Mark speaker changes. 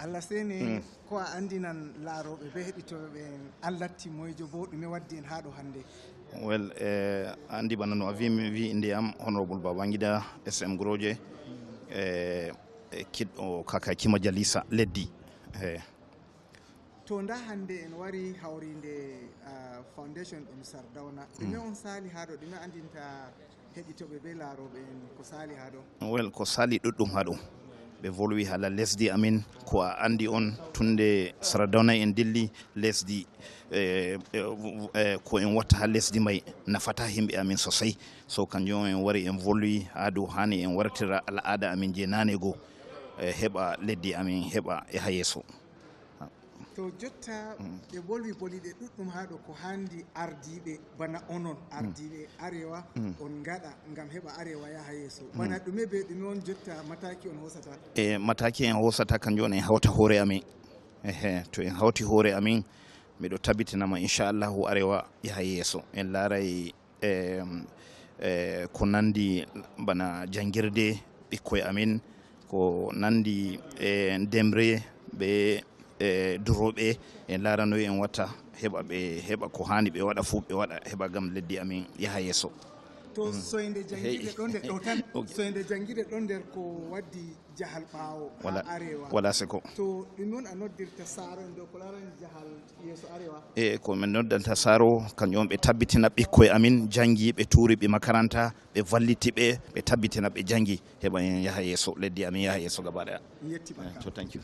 Speaker 1: Allah sene ko a andinan laaroɓe be heɗitoɓe ɓen allatti moyjo bo ɗume waddi en haɗo hannde.
Speaker 2: Well, andi bana no wi inde am honorable Babangida SM Groje kiɗɗo kakaki majalisa leddi.
Speaker 1: To nda hannde en wari hawrinde foundation ɗum Sardauna ɗume on sali haɗo ɗume andinta heɗitoɓe be laaroɓe en ko sali haɗo.
Speaker 2: Well, ko sali ɗuɗɗum haɗo ɓe volwi hala lesdi amin ko a andi on tunde Sardauna en dilli lesdi ko en watta ha lesdi may nafata himɓe amin sosai, so kanjum en wari en volwi ha dow hani en wartira al'ada amin je nane go heɓa leddi amin heɓa e ha yeeso.
Speaker 1: To jotta ɓe bolwi boliɗe ɗuɗɗum haɗo ko handi ardiɓe bana onon ardiɓe arewa on gaɗa ngam heɓa arewa yaha yeeso bana ɗume be ɗume on jotta mataki on hosata.
Speaker 2: Mataki en hosata kanjum on en hawta hoore amin. To en hawti hoore amin miɗo tabbitinama inchallahu arewa yaha yeeso. En laaray ko nandi bana jangirde ɓikkoye amin, ko nandi ndemre ɓe duroɓe en laranoyi en watta heɓa ko hani ɓe waɗa fuu ɓe waɗa heɓa gam leddi amin yaha yeeso.
Speaker 1: To soyde jangirde ɗon nder ɗo tan soyde jangirde ɗon nder ko waddi jahal ɓaawo ha arewa
Speaker 2: wala seko.
Speaker 1: To ɗum on a noddirta saaro en dow ko larani jahal yeeso arewa.
Speaker 2: Ko min noddanta saaro kanjum on ɓe tabbitina ɓikkoye amin jangi ɓe tuuri ɓe makaranta ɓe valliti ɓe tabbitina ɓe jangi heɓa en yaha yeeso leddi amin yaha yeeso gaba ɗaya.
Speaker 1: Yetti barka.
Speaker 2: Thank you.